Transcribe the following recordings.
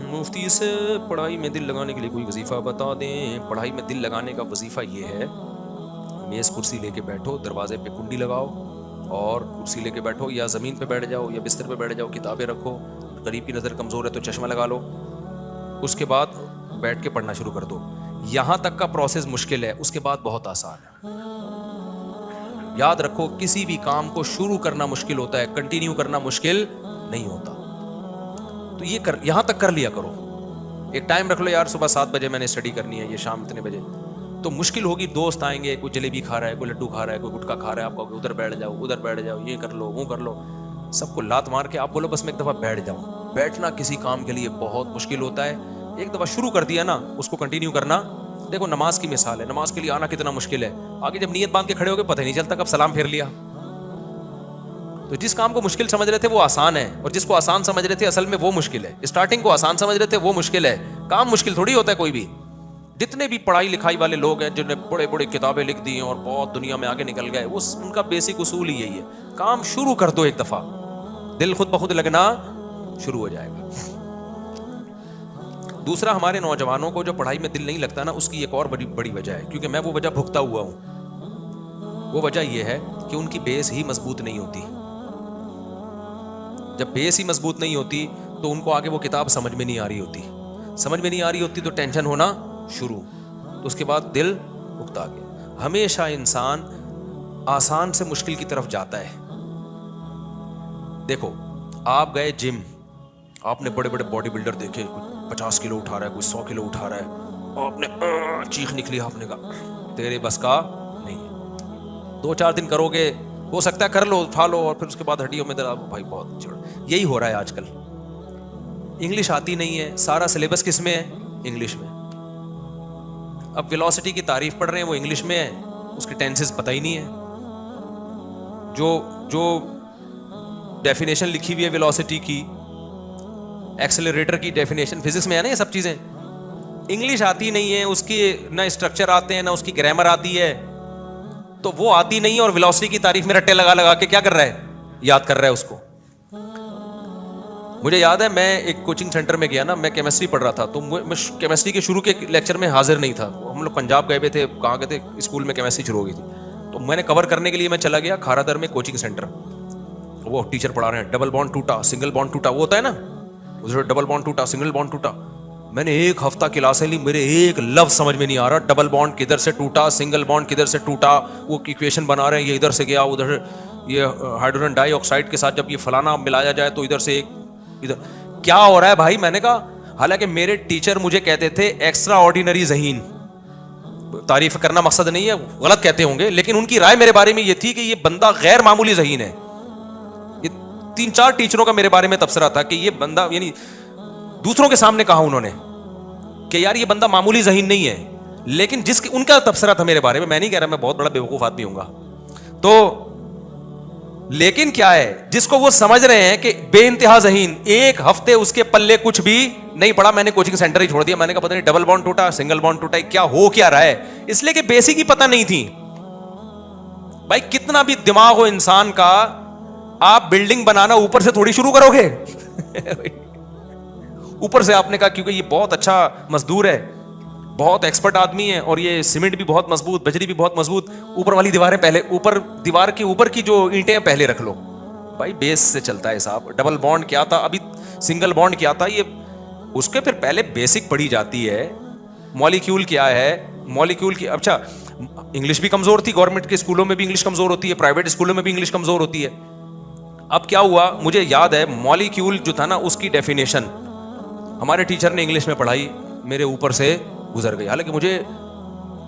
مفتی سے پڑھائی میں دل لگانے کے لیے کوئی وظیفہ بتا دیں. پڑھائی میں دل لگانے کا وظیفہ یہ ہے, میز کرسی لے کے بیٹھو, دروازے پہ کنڈی لگاؤ اور کرسی لے کے بیٹھو, یا زمین پہ بیٹھ جاؤ یا بستر پہ بیٹھ جاؤ, کتابیں رکھو, قریب کی نظر کمزور ہے تو چشمہ لگا لو, اس کے بعد بیٹھ کے پڑھنا شروع کر دو. یہاں تک کا پروسیس مشکل ہے, اس کے بعد بہت آسان ہے. یاد رکھو کسی بھی کام کو شروع کرنا مشکل ہوتا ہے, کنٹینیو کرنا مشکل نہیں ہوتا. تو یہ یہاں تک کر لیا کرو. ایک ٹائم رکھ لو, یار صبح 7 بجے میں نے اسٹڈی کرنی ہے, یہ شام اتنے بجے. تو مشکل ہوگی, دوست آئیں گے, کوئی جلیبی کھا رہا ہے, کوئی لڈو کھا رہا ہے, کوئی گٹکا کھا رہا ہے, آپ کو ادھر بیٹھ جاؤ, ادھر بیٹھ جاؤ, یہ کر لو, وہ کر لو, سب کو لات مار کے آپ بولو بس میں ایک دفعہ بیٹھ جاؤں. بیٹھنا کسی کام کے لیے بہت مشکل ہوتا ہے. ایک دفعہ شروع کر دیا نا, اس کو کنٹینیو کرنا. دیکھو نماز کی مثال ہے, نماز کے لیے آنا کتنا مشکل ہے, آگے جب نیت باندھ کے کھڑے ہو گئے پتہ ہی نہیں چلتا کب سلام پھیر لیا. تو جس کام کو مشکل سمجھ رہے تھے وہ آسان ہے, اور جس کو آسان سمجھ رہے تھے اصل میں وہ مشکل ہے. اسٹارٹنگ کو آسان سمجھ رہے تھے وہ مشکل ہے. کام مشکل تھوڑی ہوتا ہے کوئی بھی. جتنے بھی پڑھائی لکھائی والے لوگ ہیں جنہوں نے بڑے بڑے کتابیں لکھ دی ہیں اور بہت دنیا میں آگے نکل گئے, وہ ان کا بیسک اصول ہی یہی ہے, کام شروع کر دو ایک دفعہ, دل خود بخود لگنا شروع ہو جائے گا. دوسرا, ہمارے نوجوانوں کو جو پڑھائی میں دل نہیں لگتا نا, اس کی ایک اور بڑی وجہ ہے, کیونکہ میں وہ وجہ بھگتا ہوا ہوں. وہ وجہ یہ ہے کہ ان کی بیس ہی مضبوط نہیں ہوتی. جب بیس ہی مضبوط نہیں ہوتی تو ان کو آگے وہ کتاب سمجھ میں نہیں آ رہی ہوتی. سمجھ میں نہیں آ رہی ہوتی تو ٹینشن ہونا شروع, تو اس کے بعد دل اکتا گیا. ہمیشہ انسان آسان سے مشکل کی طرف جاتا ہے. دیکھو آپ گئے جم, آپ نے بڑے بڑے باڈی بلڈر دیکھے, کوئی 50 کلو اٹھا رہا ہے, کوئی 100 کلو اٹھا رہا ہے, اور آپ نے چیخ نکلی, آپ نے کہا تیرے بس کا نہیں ہے. 2-4 دن کرو گے, ہو سکتا ہے کر لو, اٹھا لو, اور پھر اس کے بعد ہڈیوں میں درد, بھائی بہت چھوڑ. یہی ہو رہا ہے آج کل. انگلش آتی نہیں ہے, سارا سلیبس کس میں ہے, انگلش میں. اب ویلوسٹی کی تعریف پڑھ رہے ہیں, وہ انگلش میں ہے, اس کی ٹینسز پتہ ہی نہیں ہے. جو ڈیفینیشن لکھی ہوئی ہے ویلوسٹی کی, ایکسلریٹر کی ڈیفینیشن فزکس میں ہے نا, یہ سب چیزیں انگلش آتی نہیں ہے, اس کی نہ اسٹرکچر آتے ہیں, نہ اس کی گرامر آتی ہے, تو وہ آتی نہیں ہے, اور ویلوسٹی کی تعریف میں رٹے لگا لگا کے کیا کر رہا ہے, یاد کر رہا ہے اس کو. مجھے یاد ہے میں ایک کوچنگ سینٹر میں گیا نا, میں کیمسٹری پڑھ رہا تھا, تو میں کیمسٹری کے شروع کے لیکچر میں حاضر نہیں تھا. ہم لوگ پنجاب گئے ہوئے تھے, کہاں گئے تھے, اسکول میں کیمسٹری شروع ہو گئی تھی, تو میں نے کور کرنے کے لیے میں چلا گیا کھارا در میں کوچنگ سینٹر. وہ ٹیچر پڑھا رہے ہیں, ڈبل بانڈ ٹوٹا, سنگل بانڈ ٹوٹا, وہ ہوتا ہے نا, ڈبل بانڈ ٹوٹا, سنگل بانڈ ٹوٹا. میں نے 1 ہفتہ کلاسیں لی, میرے ایک لفظ سمجھ میں نہیں آ رہا, ڈبل بانڈ کدھر سے ٹوٹا, سنگل بانڈ کدھر سے ٹوٹا, وہ ایکویشن بنا رہے ہیں, یہ ادھر سے گیا ادھر, یہ ہائیڈروجن ڈائی آکسائڈ کے ساتھ جب یہ فلانا ملایا جائے تو ادھر سے ایک ادھر, کیا ہو رہا ہے بھائی. میں نے کہا, حالانکہ میرے ٹیچر مجھے کہتے تھے ایکسٹرا آرڈینری ذہین, تعریف کرنا مقصد نہیں ہے, غلط کہتے ہوں گے, لیکن ان کی رائے میرے بارے میں یہ تھی کہ یہ بندہ غیر معمولی ذہین ہے. یہ 3-4 ٹیچروں کا میرے بارے میں تبصرہ تھا کہ یہ بندہ, یعنی دوسروں کے سامنے کہا انہوں نے کہ یار یہ بندہ معمولی ذہین نہیں ہے, لیکن ان کا تبصرہ تھا میرے بارے میں. میں نہیں کہہ رہا میں بہت بڑا بیوقوف آدمی ہوں گا, تو لیکن کیا ہے, جس کو وہ سمجھ رہے ہیں کہ بے انتہا ذہین, 1 ہفتے اس کے پلے کچھ بھی نہیں پڑا. میں نے کوچنگ سینٹر ہی چھوڑ دیا. میں نے کہا پتہ نہیں ڈبل بانڈ ٹوٹا, سنگل بانڈ ٹوٹا, کیا ہو کیا رہا ہے, اس لیے کہ بیسک ہی پتہ نہیں تھی. بھائی کتنا بھی دماغ ہو انسان کا, آپ بلڈنگ بنانا اوپر سے تھوڑی شروع کرو گے. اوپر سے آپ نے کہا کیونکہ یہ بہت اچھا مزدور ہے, بہت ایکسپرٹ آدمی ہے, اور یہ سیمنٹ بھی بہت مضبوط, بجری بھی بہت مضبوط, اوپر والی دیواریں پہلے, اوپر دیوار کے اوپر کی جو اینٹیں پہلے رکھ لو. بھائی بیس سے چلتا ہے صاحب. ڈبل بانڈ کیا تھا, ابھی سنگل بانڈ کیا تھا, یہ اس کے پھر پہلے بیسک پڑھی جاتی ہے. مالیکیول کیا ہے, مالیکیول کی, اچھا انگلش بھی کمزور تھی, گورنمنٹ کے اسکولوں میں بھی انگلش کمزور ہوتی ہے, پرائیویٹ اسکولوں میں بھی انگلش کمزور ہوتی ہے. اب کیا ہوا, مجھے یاد ہے مالیکیول جو تھا نا, اس کی ڈیفینیشن ہمارے ٹیچر نے انگلش میں پڑھائی, میرے اوپر سے گزر گئی. حالانکہ مجھے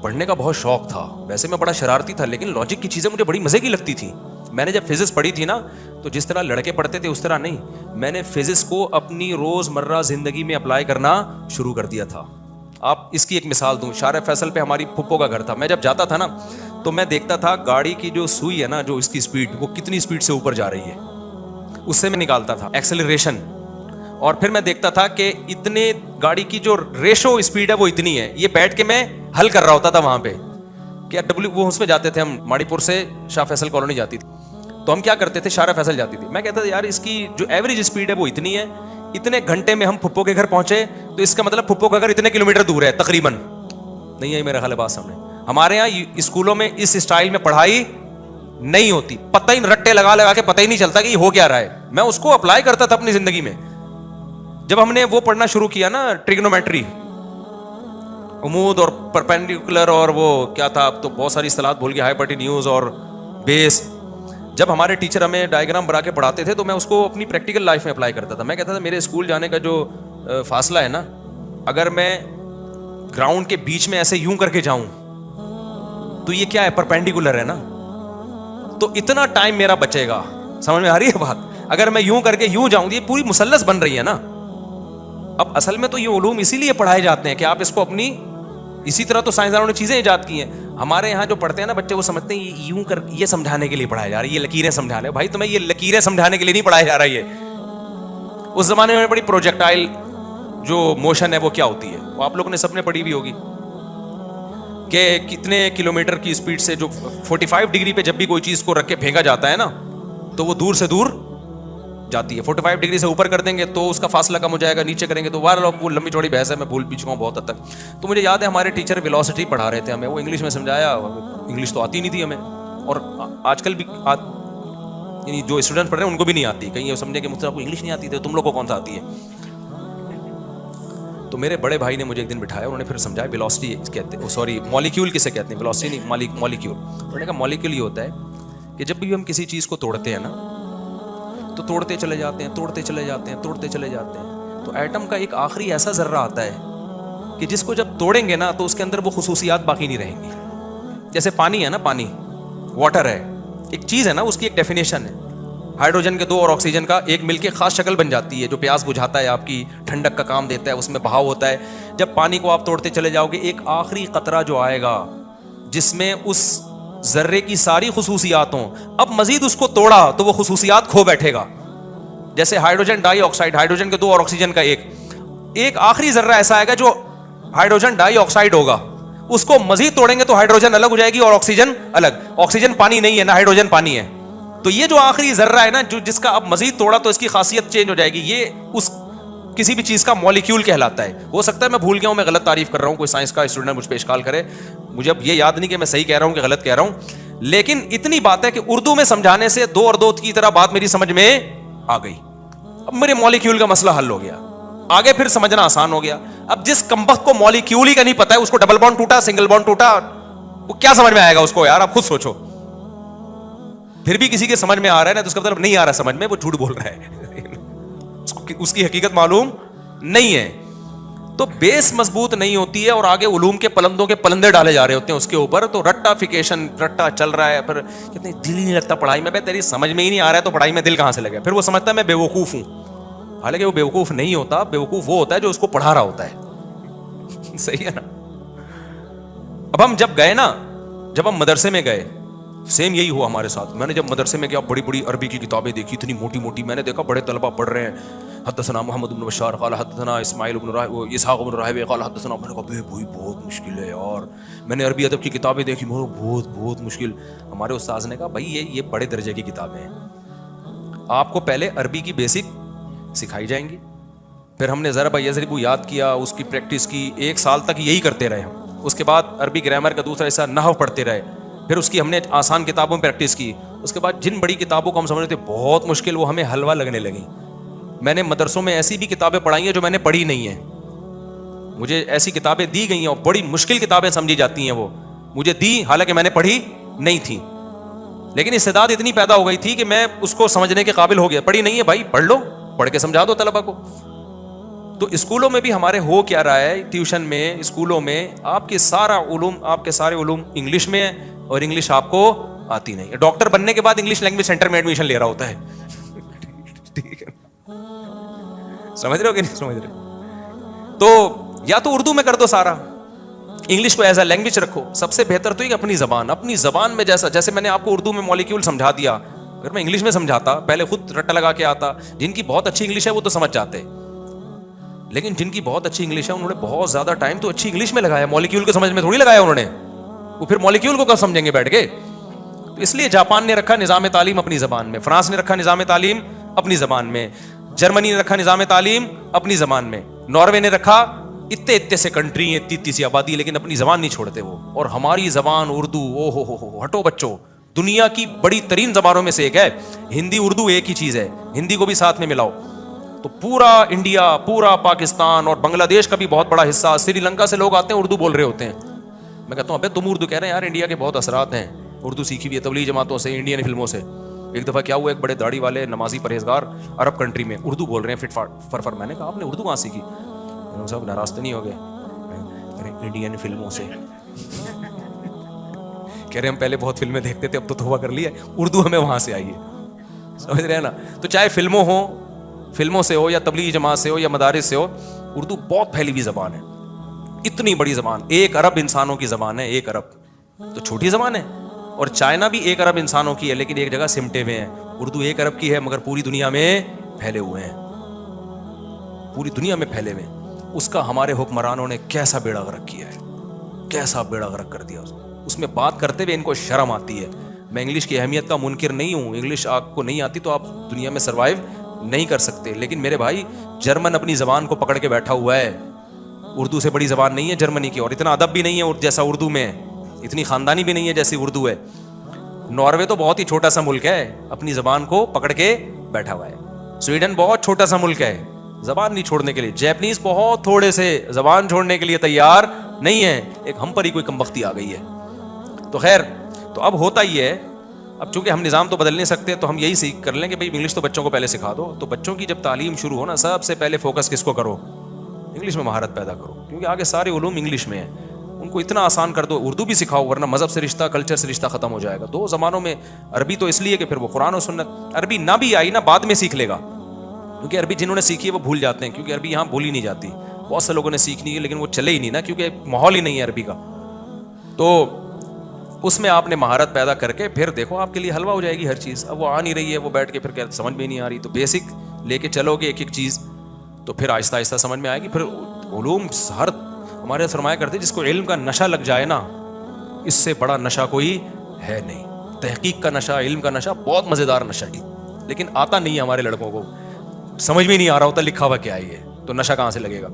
پڑھنے کا بہت شوق تھا, ویسے میں بڑا شرارتی تھا, لیکن لاجک کی چیزیں مجھے بڑی مزے کی لگتی تھیں. میں نے جب فزکس پڑھی تھی نا, تو جس طرح لڑکے پڑھتے تھے اس طرح نہیں, میں نے فزکس کو اپنی روز مرہ زندگی میں اپلائی کرنا شروع کر دیا تھا. آپ اس کی ایک مثال دوں, شارع فیصل پہ ہماری پھپھو کا گھر تھا. میں جب جاتا تھا نا, تو میں دیکھتا تھا گاڑی کی جو سوئی ہے نا, جو اس کی اسپیڈ, وہ کتنی اسپیڈ سے اوپر جا رہی ہے, اس سے میں نکالتا تھا ایکسلریشن. اور پھر میں دیکھتا تھا کہ اتنے گاڑی کی جو ریشو اسپیڈ ہے وہ اتنی ہے. یہ بیٹھ کے میں حل کر رہا ہوتا تھا وہاں پہ, کہ وہ اس میں جاتے تھے ہم, ماڑی پور سے شاہ فیصل کالونی جاتی تھی, تو ہم کیا کرتے تھے, شارع فیصل جاتی تھی. میں کہتا تھا یار اس کی جو ایوریج اسپیڈ ہے وہ اتنی ہے, इतने घंटे में हम फुप्पो के घर पहुंचे, तो इसका मतलब फुप्पो का घर इतने किलोमीटर दूर है तकरीबन, नहीं है मेरा ख्याल है बात सामने। हमारे यहाँ स्कूलों में इस स्टाइल में पढ़ाई नहीं होती, पता ही रट्टे लगा लगा के पता ही नहीं चलता कि ये हो क्या रहा है। मैं उसको अप्लाई करता था अपनी जिंदगी में। जब हमने वो पढ़ना शुरू किया ना, ट्रिग्नोमेट्री, उमूद और परपेंडिकुलर और वो क्या था, अब तो बहुत सारी इस्तेलाह भूल गया, हाइपोटेन्यूज और बेस। जब हमारे टीचर हमें डायग्राम बना के पढ़ाते थे तो मैं उसको अपनी प्रैक्टिकल लाइफ में अप्लाई करता था। मैं कहता था मेरे स्कूल जाने का जो फासला है ना, अगर मैं ग्राउंड के बीच में ऐसे यूं करके जाऊं तो ये क्या है, परपेंडिकुलर है ना, तो इतना टाइम मेरा बचेगा। समझ में आ रही है बात? अगर मैं यूं करके यूं जाऊं, ये पूरी मुसल्लस बन रही है ना। अब असल में तो ये उलूम इसीलिए पढ़ाए जाते हैं कि आप इसको अपनी, इसी तरह तो साइंसदानों ने चीजें इजाद की हैं। हमारे यहाँ जो पढ़ते हैं ना बच्चे, वो समझते हैं ये यूं कर, ये समझाने के लिए पढ़ाया जा रहा है, ये लकीरें समझाने। भाई तुम्हें ये लकीरें समझाने के लिए नहीं पढ़ाया जा रहा है। उस जमाने में बड़ी प्रोजेक्टाइल जो मोशन है वो क्या होती है, वो आप लोगों ने सबने पढ़ी भी होगी कि कितने किलोमीटर की स्पीड से, जो 45 डिग्री पे जब भी कोई चीज को रख के फेंका जाता है ना, तो वो दूर से दूर जाती है। 45 डिग्री से ऊपर कर देंगे तो उसका फासला कम हो जाएगा, नीचे करेंगे तो वार। वो लंबी चौड़ी बहस है, मैं भूल भी चुका हूँ बहुत हद तक। तो मुझे याद है हमारे टीचर वेलोसिटी पढ़ा रहे थे हमें, वो इंग्लिश में समझाया। इंग्लिश तो आती नहीं थी हमें, और आजकल भी यानी जो स्टूडेंट पढ़ रहे हैं उनको भी नहीं आती। कहीं ये समझे कि मुझसे आपको इंग्लिश नहीं आती थी, तुम लोग को कौन सा आती है। तो मेरे बड़े भाई ने मुझे एक दिन बिठाया, उन्होंने फिर समझाया वेलोसिटी कहते हैं, सॉरी मॉलिक्यूल किसे कहते हैं, वेलोसिटी नहीं, मॉलिक्यूल। उन्होंने कहा मॉलिक्यूल ये होता है कि जब भी हम किसी चीज़ को तोड़ते हैं ना, तो तोड़ते चले जाते हैं, तोड़ते चले जाते हैं, तोड़ते चले जाते हैं, तो एटम का एक आखिरी ऐसा जर्रा आता है कि जिसको जब तोड़ेंगे ना तो उसके अंदर वो खुसूसियात बाकी नहीं रहेंगी। जैसे पानी है ना, पानी वाटर है, एक चीज़ है ना, उसकी एक डेफिनेशन है। हाइड्रोजन के 2 और ऑक्सीजन का एक मिलके खास शक्ल बन जाती है, जो प्यास बुझाता है, आपकी ठंडक का काम देता है, उसमें बहाव होता है। जब पानी को आप तोड़ते चले जाओगे, एक आखिरी कतरा जो आएगा जिसमें उस जर्रे की सारी खुसूसियात हों, अब मजीद उसको तोड़ा तो वो खुसूसियात खो बैठेगा। जैसे हाइड्रोजन डाइऑक्साइड, हाइड्रोजन के 2 और ऑक्सीजन का एक आखिरी जर्रा ऐसा आएगा जो हाइड्रोजन डाइऑक्साइड होगा। उसको मजीद तोड़ेंगे तो हाइड्रोजन अलग हो जाएगी और ऑक्सीजन अलग। ऑक्सीजन पानी नहीं है ना, हाइड्रोजन पानी है। तो ये जो आखिरी जर्रा है ना, जो जिसका अब मजीद तोड़ा तो इसकी खासियत चेंज हो जाएगी। ये उस किसी भी चीज का मॉलिक्यूल कहलाता है। हो सकता है मैं भूल गया हूं, मैं गलत तारीफ कर रहा हूं, कोई साइंस का स्टूडेंट मुझ पे इश्काल करे, मुझे अब ये याद नहीं कि मैं सही कह रहा हूं कि गलत कह रहा हूं। लेकिन इतनी बात है कि उर्दू में समझाने से 2 और 2 की तरह बात मेरी समझ में आ गई। अब मेरे मॉलिक्यूल का मसला हल हो गया, आगे फिर समझना आसान हो गया। अब जिस कमबख्त को मॉलिक्यूल ही का नहीं पता है, उसको डबल बॉन्ड टूटा, सिंगल बॉन्ड टूटा, वो क्या समझ में आएगा उसको यार? आप खुद सोचो। फिर भी किसी के समझ में आ रहा है ना, तो उसका मतलब नहीं आ रहा समझ में, वो झूठ बोल रहा है उसकी हकीकत मालूम नहीं है। तो बेस मजबूत नहीं होती है और आगे उलूम के पलंदों के पलंदे डाले जा रहे होते हैं उसके ऊपर। तो रट्टाफिकेशन, रट्टा चल रहा है, फिर कितनी दिल ही नहीं लगता पढ़ाई में। तेरी समझ में ही नहीं आ रहा है तो पढ़ाई में दिल कहां से लगे? फिर वो समझता है मैं बेवकूफ हूं, हालांकि वो बेवकूफ नहीं होता। बेवकूफ वो होता है जो उसको पढ़ा रहा होता है सही है ना? अब हम जब गए ना, जब हम मदरसे में गए, सेम यही हुआ हमारे साथ। मैंने जब मदरसे में गया, बड़ी बड़ी अरबी की किताबें देखी, इतनी मोटी मोटी। मैंने देखा बड़े तलबा पढ़ रहे हैं, हदसना मोहम्मद इब्न बशार क़ाल हदसना इस्माइल इब्न राहिब इसहाक़ इब्न राहिब क़ाल हदसना। मैंने कहा भाई बहुत मुश्किल है यार। मैंने अरबी अदब की किताबें देखी, मैंने बहुत मुश्किल। हमारे उस्ताद ने कहा भाई ये बड़े दर्जे की किताबें हैं, आपको पहले अरबी की बेसिक सिखाई जाएंगी। फिर हमने ज़रब यज़रिबु याद किया, उसकी प्रैक्टिस की, 1 साल तक यही करते रहे हम। उसके बाद अरबी ग्रामर का दूसरा हिस्सा नहव पढ़ते रहे, फिर उसकी हमने आसान किताबों में प्रैक्टिस की। उसके बाद जिन बड़ी किताबों को हम समझते थे बहुत मुश्किल, वो हमें हलवा लगने लगी। मैंने मदरसों में ऐसी भी किताबें पढ़ाई हैं जो मैंने पढ़ी नहीं है, मुझे ऐसी किताबें दी गई हैं और बड़ी मुश्किल किताबें समझी जाती हैं, वो मुझे दी, हालांकि मैंने पढ़ी नहीं थी। लेकिन इस्तेदाद इतनी पैदा हो गई थी कि मैं उसको समझने के काबिल हो गया। पढ़ी नहीं है भाई, पढ़ लो, पढ़ के समझा दो तलबा को। तो स्कूलों में भी हमारे हो क्या रहा है, ट्यूशन में, स्कूलों में आपके सारे उलूम इंग्लिश में है और इंग्लिश आपको आती नहीं है। डॉक्टर बनने के बाद इंग्लिश लैंग्वेज सेंटर में एडमिशन ले रहा होता है ठीक है, समझ रहे हो कि नहीं समझ रहे? तो या तो उर्दू में कर दो सारा, इंग्लिश को एज अ लैंग्वेज रखो। सबसे बेहतर तो ये अपनी जबान में, जैसे मैंने आपको उर्दू में मॉलिक्यूल समझा दिया, अगर मैं इंग्लिश में समझाता, पहले खुद रट्टा लगा के आता। जिनकी बहुत अच्छी इंग्लिश है वो तो समझ जाते, लेकिन जिनकी बहुत अच्छी इंग्लिश है उन्होंने बहुत ज्यादा टाइम तो अच्छी इंग्लिश में लगाया, मॉलिक्यूल को समझ में थोड़ी लगाया उन्होंने। वो फिर मॉलिक्यूल को कब समझेंगे बैठ के? तो इसलिए जापान ने रखा निज़ाम तालीम अपनी ज़बान में, फ्रांस ने रखा निज़ाम तालीम अपनी ज़बान में। जर्मनी ने रखा निज़ाम तालीम अपनी ज़बान में, नॉर्वे ने रखा इतने से कंट्री है, इतनी सी आबादी, लेकिन अपनी ज़बान नहीं छोड़ते वो। और हमारी ज़बान उर्दू, ओ हो, हटो बच्चों, दुनिया की बड़ी तरीन ज़बानों में से एक है। हिंदी उर्दू एक ही चीज़ है, हिंदी को भी साथ में मिलाओ तो पूरा इंडिया, पूरा पाकिस्तान और बांग्लादेश का भी बहुत बड़ा हिस्सा, श्रीलंका से लोग आते हैं, उर्दू बोल रहे होते हैं। मैं कहता हूँ अबे तुम उर्दू कह रहे हैं यार, इंडिया के बहुत असरात हैं, उर्दू सीखी हुई है तबलीगी जमातों से, इंडियन फिल्मों से। एक दफ़ा क्या हुआ, एक बड़े दाढ़ी वाले नमाजी परहेजगार अरब कंट्री में उर्दू बोल रहे हैं फिट फर। मैंने कहा आपने उर्दू कहाँ सीखी? साहब नाराज तो नहीं हो गए? अरे इंडियन फिल्मों से। कह रहे हम पहले बहुत फिल्में देखते थे, अब तो तौबा कर लिया, उर्दू हमें वहाँ से आई है। समझ रहे हैं ना? तो चाहे फिल्मों से हो या तबलीगी जमात से हो या मदारिस से हो, उर्दू बहुत फैली हुई ज़बान है, इतनी बड़ी ज़बान, 1 अरब इंसानों की ज़बान है, 1 अरब तो छोटी ज़बान है। और चाइना भी 1 अरब इंसानों की है, लेकिन एक जगह सिमटे हुए हैं। उर्दू 1 अरब की है, मगर पूरी दुनिया में फैले हुए हैं, पूरी दुनिया में फैले हुए हैं। उसका हमारे हुक्मरानों ने कैसा बेड़ा गर्क किया है, कैसा बेड़ा गर्क कर दिया। उसमें बात करते हुए इनको शर्म आती है। मैं इंग्लिश की अहमियत का मुनकिर नहीं हूँ, इंग्लिश आपको नहीं आती तो आप दुनिया में सर्वाइव नहीं कर सकते, लेकिन मेरे भाई जर्मन अपनी ज़बान को पकड़ के बैठा हुआ है। उर्दू से बड़ी ज़बान नहीं है जर्मनी की, और इतना अदब भी नहीं है जैसा उर्दू में है, इतनी ख़ानदानी भी नहीं है जैसी उर्दू है। नॉर्वे तो बहुत ही छोटा सा मुल्क है, अपनी ज़बान को पकड़ के बैठा हुआ है। स्वीडन बहुत छोटा सा मुल्क है, ज़बान नहीं छोड़ने के लिए। जैपनीज़ बहुत थोड़े से, ज़बान छोड़ने के लिए तैयार नहीं है। एक हम पर ही कोई कमबख्ती आ गई है। तो खैर, तो अब होता ही है, अब चूंकि हम निज़ाम तो बदल नहीं सकते, तो हम यही सीख कर लें कि भाई इंग्लिश तो बच्चों को पहले सिखा दो। तो बच्चों की जब तालीम शुरू हो ना, सबसे पहले फोकस किसको करो? इंग्लिश में महारत पैदा करो, क्योंकि आगे सारे उलूम इंग्लिश में है। उनको इतना आसान कर दो, उर्दू भी सिखाओ, वरना मज़हब से रिश्ता, कल्चर से रिश्ता ख़त्म हो जाएगा। 2 ज़मानों में अरबी तो इसलिए कि फिर वो कुरान और सुन्नत, अरबी ना भी आई ना बाद में सीख लेगा, क्योंकि अरबी जिन्होंने सीखी है वो भूल जाते हैं, क्योंकि अरबी यहाँ बोली नहीं जाती। बहुत से लोगों ने सीखनी है लेकिन वो चले ही नहीं ना, क्योंकि माहौल ही नहीं है अरबी का। तो उसमें आपने महारत पैदा करके फिर देखो आपके लिए हलवा हो जाएगी हर चीज़। अब वो आ नहीं रही है, वो बैठ के फिर क्या समझ में नहीं आ रही, तो बेसिक लेके चलोगे एक एक चीज़, तो फिर आहिस्ता आहिस्ता समझ में आएगी। फिर उलूम हर हमारे फरमाया करते, जिसको इल्म का नशा लग जाए ना, इससे बड़ा नशा कोई है नहीं। तहकीक का नशा, इल्म का नशा बहुत मज़ेदार नशा है, लेकिन आता नहीं है हमारे लड़कों को, समझ में नहीं आ रहा होता लिखा हुआ क्या है ये, तो नशा कहाँ से लगेगा।